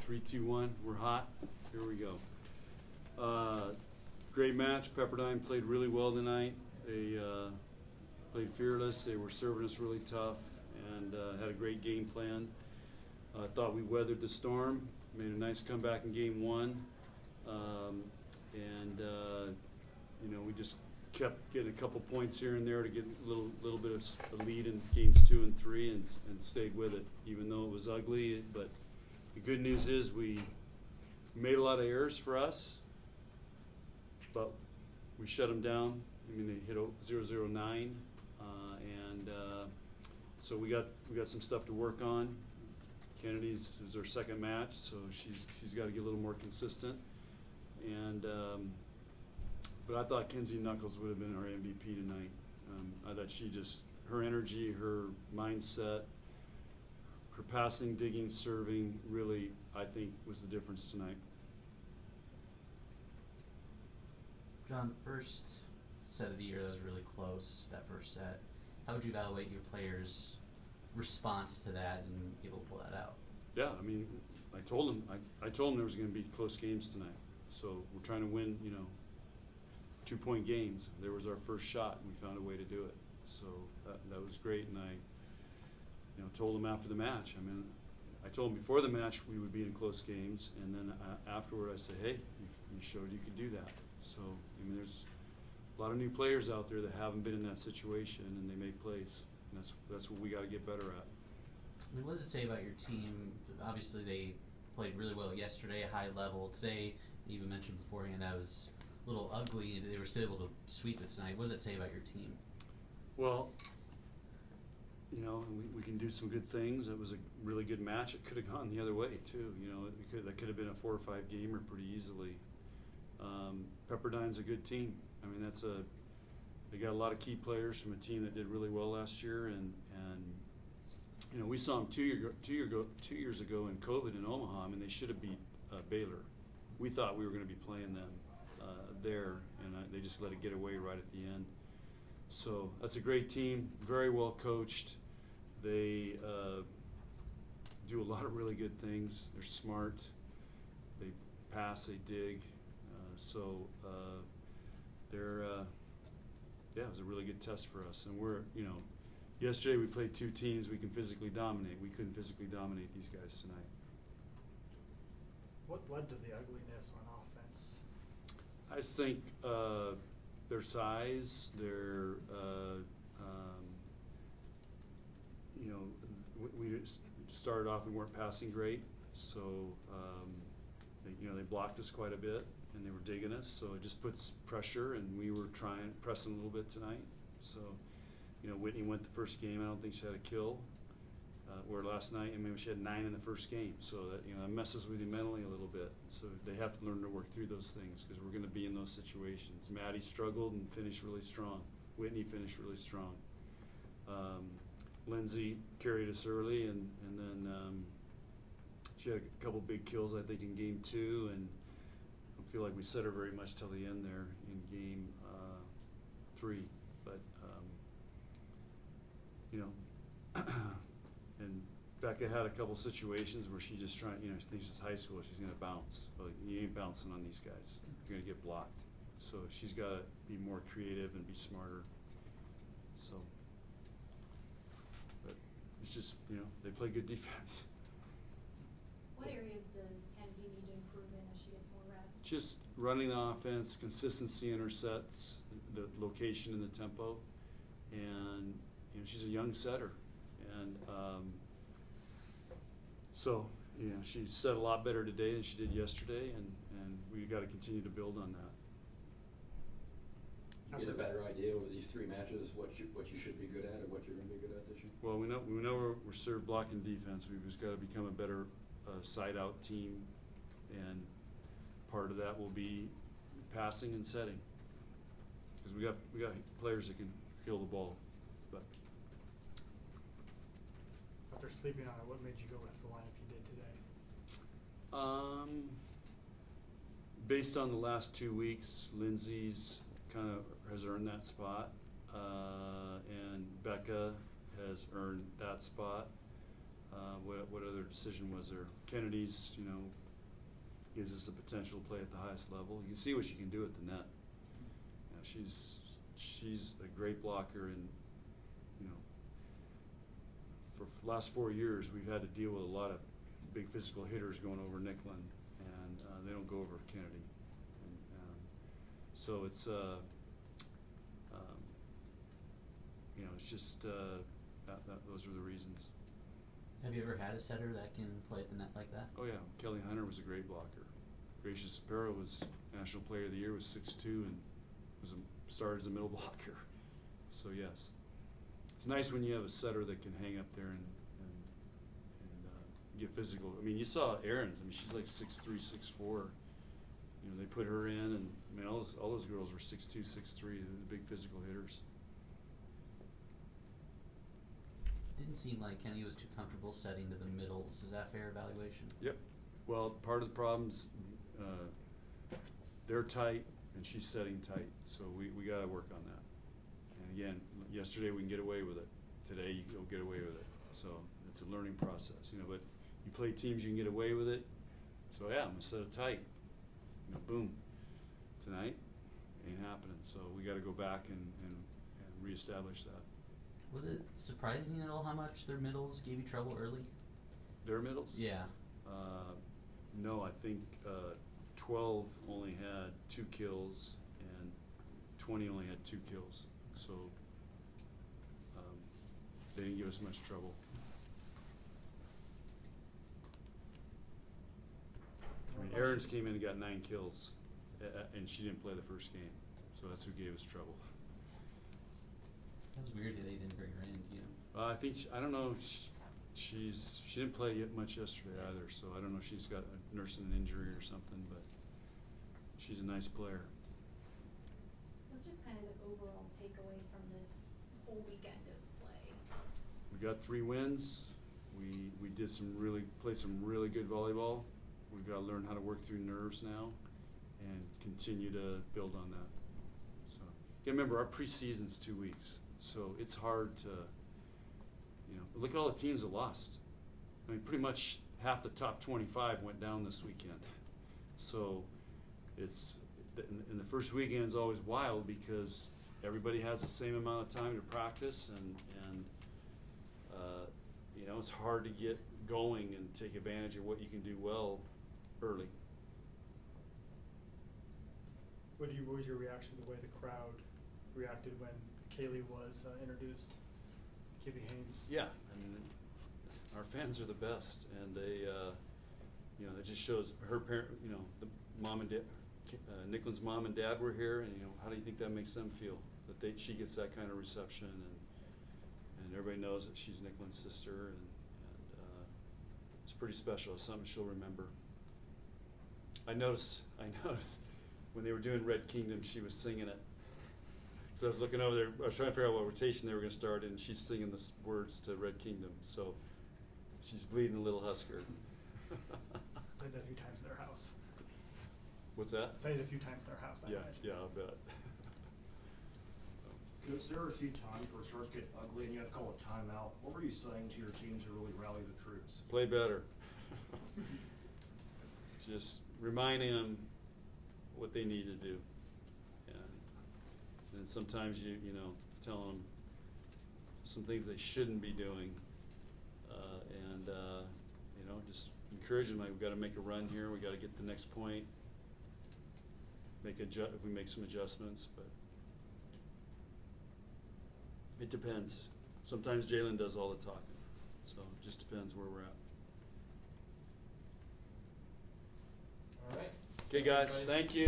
3, 2, 1. We're hot. Here we go. Great match. Pepperdine played really well tonight. They played fearless. They were serving us really tough and had a great game plan. I thought we weathered the storm. Made a nice comeback in game 1. We just kept getting a couple points here and there to get a little bit of a lead in games 2 and 3 and stayed with it, even though it was ugly. But the good news is we made a lot of errors for us, but we shut them down. I mean, they hit 0-0-9, so we got some stuff to work on. Kennedy's is her second match, so she's got to get a little more consistent. But I thought Kenzie Knuckles would have been our MVP tonight. I thought her energy, her mindset, her passing, digging, serving, really, I think, was the difference tonight. John, the first set of the year that was really close, that first set. How would you evaluate your players' response to that and be able to pull that out? Yeah, I mean, I told them there was going to be close games tonight. So we're trying to win, 2-point games. There was our first shot, and we found a way to do it. So that was great, and I, told them after the match. I mean, I told them before the match we would be in close games, and then afterward I said, hey, you showed you could do that. So, I mean, there's a lot of new players out there that haven't been in that situation, and they make plays. And that's what we got to get better at. I mean, what does it say about your team? Obviously, they played really well yesterday, a high level. Today, you even mentioned beforehand that was a little ugly. They were still able to sweep it tonight. What does it say about your team? Well, we can do some good things. It was a really good match. It could have gone the other way too. That could have been a 4 or 5 gamer pretty easily. Pepperdine's a good team. I mean, they got a lot of key players from a team that did really well last year, and we saw them 2 years ago in COVID in Omaha. I mean, they should have beat Baylor. We thought we were going to be playing them there, and they just let it get away right at the end. So that's a great team, very well coached. They do a lot of really good things. They're smart. They pass, they dig. It was a really good test for us. And we're, yesterday we played 2 teams we can physically dominate. We couldn't physically dominate these guys tonight. What led to the ugliness on offense? I think their size, we started off and weren't passing great, so they blocked us quite a bit and they were digging us, so it just puts pressure, and we were pressing a little bit tonight. So, Whitney went the first game. I don't think she had a kill. Where last night, she had 9 in the first game, so that messes with you mentally a little bit. So they have to learn to work through those things because we're going to be in those situations. Maddie struggled and finished really strong. Whitney finished really strong. Lindsay carried us early, and then she had a couple big kills, I think, in game 2, and I don't feel like we set her very much till the end there in game 3. But and Becca had a couple situations where she just trying, she thinks it's high school, she's going to bounce. But you ain't bouncing on these guys. You're going to get blocked. So she's got to be more creative and be smarter. So, but it's just, they play good defense. What areas does Kennedy need to improve in as she gets more reps? Just running the offense, consistency in her sets, the location and the tempo. And, she's a young setter. And she set a lot better today than she did yesterday, and we got to continue to build on that. You get a better idea over these 3 matches what you should be good at and what you're going to be good at this year? Well, we know we're serve, block, and defense. We've just got to become a better side-out team, and part of that will be passing and setting, because we got players that can field the ball. But After sleeping on it, what made you go with the lineup you did today? Based on the last 2 weeks, Lindsay's kind of has earned that spot, and Becca has earned that spot. What other decision was there? Kennedy's, you know, gives us the potential to play at the highest level. You can see what she can do at the net. You know, she's a great blocker, and you know, for the last 4 years we've had to deal with a lot of big physical hitters going over Nicklin, and they don't go over Kennedy. And, so it's you know, it's just those are the reasons. Have you ever had a setter that can play at the net like that? Oh yeah, Kelly Hunter was a great blocker. Gracia Sapero was National Player of the Year, was 6'2", and started as a middle blocker. So yes, it's nice when you have a setter that can hang up there and get physical. I mean, you saw Aaron's. I mean, she's like 6'3", 6'4". You know, they put her in, and I mean, all those girls were 6'2", 6'3", the big physical hitters. Didn't seem like Kenny was too comfortable setting to the middles. Is that a fair evaluation? Yep. Well, part of the problem's they're tight and she's setting tight, so we got to work on that. And again, yesterday we can get away with it. Today you don't get away with it. So it's a learning process, you know. But you play teams, you can get away with it. So yeah, I'm gonna set it tight. You know, boom. Tonight ain't happening. So we got to go back and reestablish that. Was it surprising at all how much their middles gave you trouble early? Their middles? Yeah. No, I think 12 only had 2 kills and 20 only had 2 kills. So they didn't give us much trouble. I mean, Aaron's came in and got 9 kills, and she didn't play the first game. So that's who gave us trouble. That was weird that they didn't bring her in, you know. I think I don't know. She didn't play much yesterday either, so I don't know if she's got nursing an injury or something. But she's a nice player. What's just kind of the overall takeaway from this whole weekend of play? We got 3 wins. We played some really good volleyball. We've got to learn how to work through nerves now, and continue to build on that. So you gotta remember, our preseason's 2 weeks. So it's hard to, you know, look at all the teams that lost. I mean, pretty much half the top 25 went down this weekend. So it's, and the first weekend's always wild because everybody has the same amount of time to practice, and you know, it's hard to get going and take advantage of what you can do well early. What was your reaction to the way the crowd reacted when Kaylee was introduced? Kaylee Haynes. Yeah, I mean, our fans are the best, and they, you know, it just shows her parent, you know, the mom and dad, Nicklin's mom and dad were here, and you know, how do you think that makes them feel that she gets that kind of reception, and everybody knows that she's Nicklin's sister, and it's pretty special. It's something she'll remember. I noticed when they were doing Red Kingdom, she was singing it. So I was looking over there, I was trying to figure out what rotation they were going to start, and she's singing the words to Red Kingdom. So she's bleeding a little Husker. Played that a few times in their house. What's that? Played it a few times in their house. I imagine. Yeah, I'll bet. Because there were a few times where it starts getting ugly and you have to call a timeout. What were you saying to your team to really rally the troops? Play better. Just reminding them what they need to do. And sometimes you know, telling them some things they shouldn't be doing, and you know, just encouraging them. Like, we've got to make a run here. We got to get the next point. If we make some adjustments, but it depends. Sometimes Jalen does all the talking, so it just depends where we're at. All right. Okay, guys. Thank you.